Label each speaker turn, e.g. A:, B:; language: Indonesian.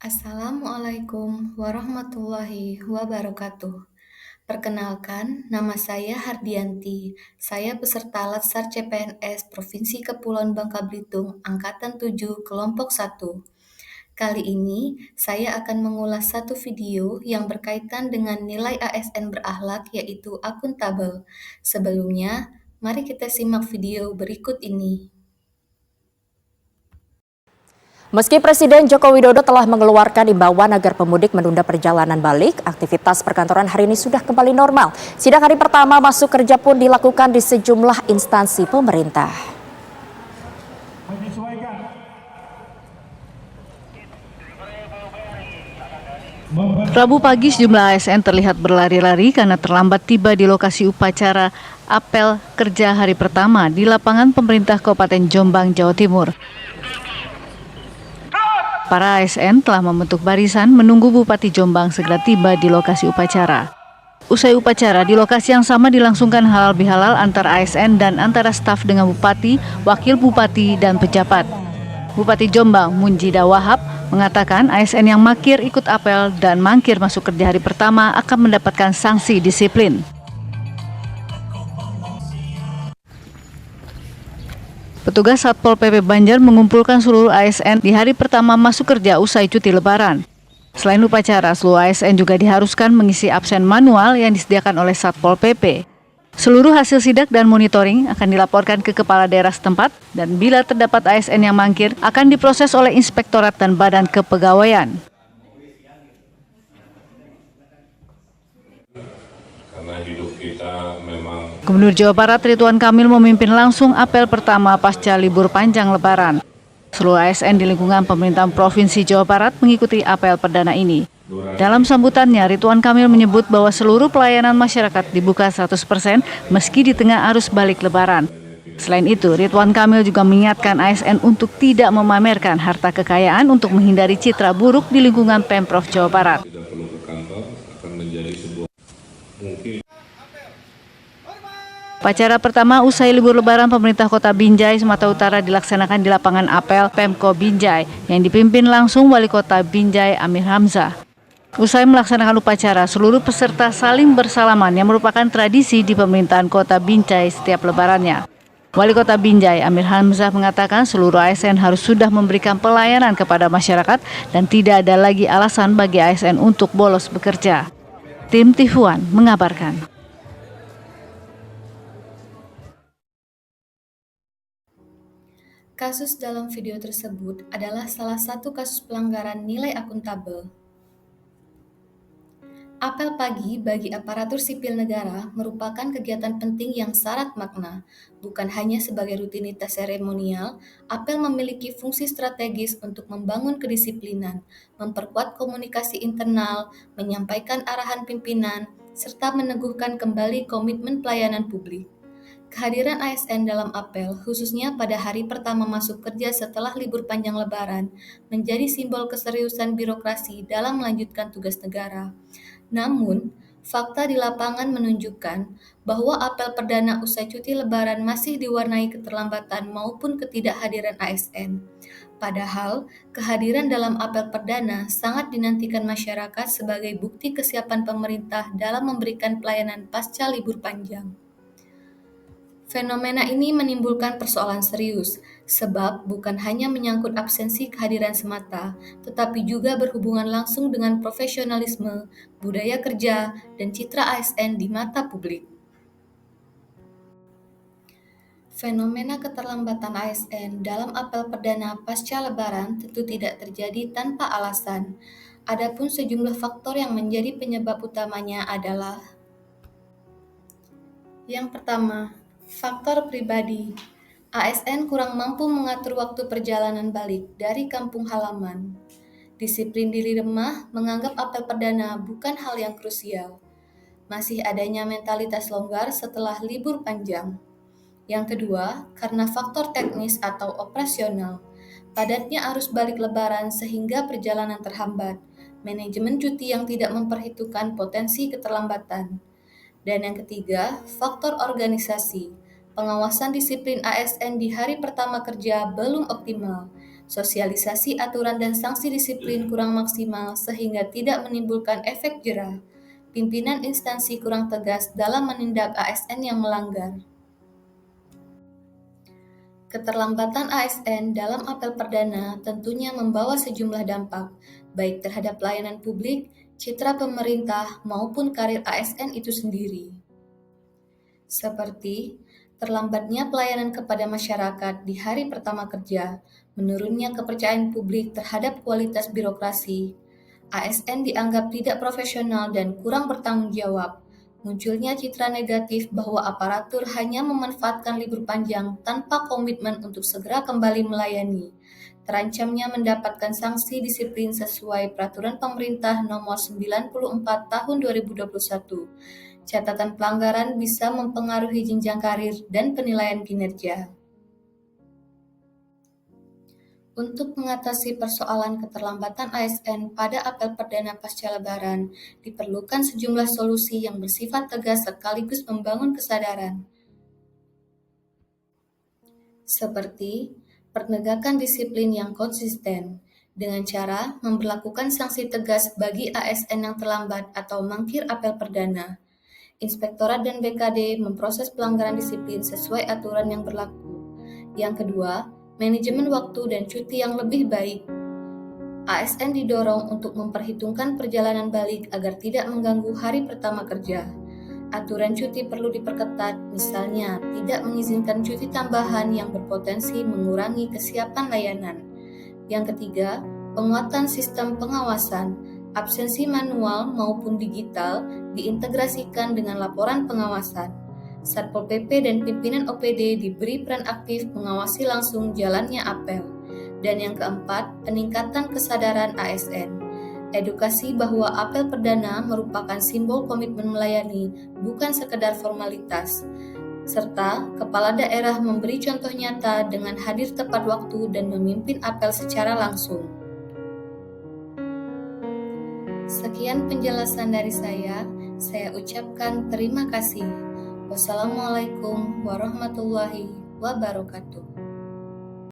A: Assalamualaikum warahmatullahi wabarakatuh. Perkenalkan, nama saya Hardianti. Saya peserta Latsar CPNS Provinsi Kepulauan Bangka Belitung, Angkatan 7, Kelompok 1. Kali ini, saya akan mengulas satu video yang berkaitan dengan nilai ASN berakhlak yaitu akuntabel. Sebelumnya, mari kita simak video berikut ini.
B: Meski Presiden Joko Widodo telah mengeluarkan imbauan agar pemudik menunda perjalanan balik, aktivitas perkantoran hari ini sudah kembali normal. Sidang hari pertama masuk kerja pun dilakukan di sejumlah instansi pemerintah.
C: Rabu pagi sejumlah ASN terlihat berlari-lari karena terlambat tiba di lokasi upacara apel kerja hari pertama di lapangan pemerintah Kabupaten Jombang, Jawa Timur. Para ASN telah membentuk barisan menunggu Bupati Jombang segera tiba di lokasi upacara. Usai upacara, di lokasi yang sama dilangsungkan halal bihalal antara ASN dan antara staf dengan Bupati, Wakil Bupati, dan pejabat. Bupati Jombang, Munjida Wahab, mengatakan ASN yang makir ikut apel dan mangkir masuk kerja hari pertama akan mendapatkan sanksi disiplin. Petugas Satpol PP Banjar mengumpulkan seluruh ASN di hari pertama masuk kerja usai cuti Lebaran. Selain upacara, seluruh ASN juga diharuskan mengisi absen manual yang disediakan oleh Satpol PP. Seluruh hasil sidak dan monitoring akan dilaporkan ke kepala daerah setempat dan bila terdapat ASN yang mangkir akan diproses oleh Inspektorat dan Badan Kepegawaian.
D: Karena hidup kita memang.
C: Gubernur Jawa Barat Ridwan Kamil memimpin langsung apel pertama pasca libur panjang Lebaran. Seluruh ASN di lingkungan pemerintahan Provinsi Jawa Barat mengikuti apel perdana ini. Dalam sambutannya, Ridwan Kamil menyebut bahwa seluruh pelayanan masyarakat dibuka 100% meski di tengah arus balik Lebaran. Selain itu, Ridwan Kamil juga mengingatkan ASN untuk tidak memamerkan harta kekayaan untuk menghindari citra buruk di lingkungan Pemprov Jawa Barat.
D: Tidak perlu ke kantor, akan menjadi sebuah mungkin.
C: Upacara pertama usai libur Lebaran pemerintah Kota Binjai, Sumatera Utara dilaksanakan di lapangan apel Pemko Binjai yang dipimpin langsung Wali Kota Binjai Amir Hamzah. Usai melaksanakan upacara, seluruh peserta saling bersalaman yang merupakan tradisi di pemerintahan Kota Binjai setiap Lebarannya. Wali Kota Binjai Amir Hamzah mengatakan seluruh ASN harus sudah memberikan pelayanan kepada masyarakat dan tidak ada lagi alasan bagi ASN untuk bolos bekerja. Tim Tifuan mengabarkan.
A: Kasus dalam video tersebut adalah salah satu kasus pelanggaran nilai akuntabel. Apel pagi bagi aparatur sipil negara merupakan kegiatan penting yang syarat makna. Bukan hanya sebagai rutinitas seremonial, apel memiliki fungsi strategis untuk membangun kedisiplinan, memperkuat komunikasi internal, menyampaikan arahan pimpinan, serta meneguhkan kembali komitmen pelayanan publik. Kehadiran ASN dalam apel, khususnya pada hari pertama masuk kerja setelah libur panjang Lebaran, menjadi simbol keseriusan birokrasi dalam melanjutkan tugas negara. Namun, fakta di lapangan menunjukkan bahwa apel perdana usai cuti Lebaran masih diwarnai keterlambatan maupun ketidakhadiran ASN. Padahal, kehadiran dalam apel perdana sangat dinantikan masyarakat sebagai bukti kesiapan pemerintah dalam memberikan pelayanan pasca libur panjang. Fenomena ini menimbulkan persoalan serius, sebab bukan hanya menyangkut absensi kehadiran semata, tetapi juga berhubungan langsung dengan profesionalisme, budaya kerja, dan citra ASN di mata publik. Fenomena keterlambatan ASN dalam apel perdana pasca Lebaran tentu tidak terjadi tanpa alasan. Adapun sejumlah faktor yang menjadi penyebab utamanya adalah: yang pertama, faktor pribadi. ASN kurang mampu mengatur waktu perjalanan balik dari kampung halaman. Disiplin diri lemah menganggap apel perdana bukan hal yang krusial. Masih adanya mentalitas longgar setelah libur panjang. Yang kedua, karena faktor teknis atau operasional. Padatnya arus balik Lebaran sehingga perjalanan terhambat. Manajemen cuti yang tidak memperhitungkan potensi keterlambatan. Dan yang ketiga, faktor organisasi. Pengawasan disiplin ASN di hari pertama kerja belum optimal. sosialisasi aturan dan sanksi disiplin kurang maksimal sehingga tidak menimbulkan efek jera, pimpinan instansi kurang tegas dalam menindak ASN yang melanggar. Keterlambatan ASN dalam apel perdana tentunya membawa sejumlah dampak, baik terhadap pelayanan publik, citra pemerintah, maupun karir ASN itu sendiri. Seperti terlambatnya pelayanan kepada masyarakat di hari pertama kerja, menurunnya kepercayaan publik terhadap kualitas birokrasi, ASN dianggap tidak profesional dan kurang bertanggung jawab, munculnya citra negatif bahwa aparatur hanya memanfaatkan libur panjang tanpa komitmen untuk segera kembali melayani, terancamnya mendapatkan sanksi disiplin sesuai Peraturan Pemerintah Nomor 94 Tahun 2021. Catatan pelanggaran bisa mempengaruhi jenjang karir dan penilaian kinerja. Untuk mengatasi persoalan keterlambatan ASN pada apel perdana pasca Lebaran, diperlukan sejumlah solusi yang bersifat tegas sekaligus membangun kesadaran. Seperti penegakan disiplin yang konsisten, dengan cara memberlakukan sanksi tegas bagi ASN yang terlambat atau mangkir apel perdana. Inspektorat dan BKD memproses pelanggaran disiplin sesuai aturan yang berlaku. Yang kedua, manajemen waktu dan cuti yang lebih baik. ASN didorong untuk memperhitungkan perjalanan balik agar tidak mengganggu hari pertama kerja. Aturan cuti perlu diperketat, misalnya tidak mengizinkan cuti tambahan yang berpotensi mengurangi kesiapan layanan. Yang ketiga, penguatan sistem pengawasan. Absensi manual maupun digital diintegrasikan dengan laporan pengawasan. Satpol PP dan pimpinan OPD diberi peran aktif mengawasi langsung jalannya apel. Dan yang keempat, peningkatan kesadaran ASN. Edukasi bahwa apel perdana merupakan simbol komitmen melayani, bukan sekedar formalitas. Serta kepala daerah memberi contoh nyata dengan hadir tepat waktu dan memimpin apel secara langsung. Sekian penjelasan dari saya ucapkan terima kasih. Wassalamualaikum warahmatullahi wabarakatuh.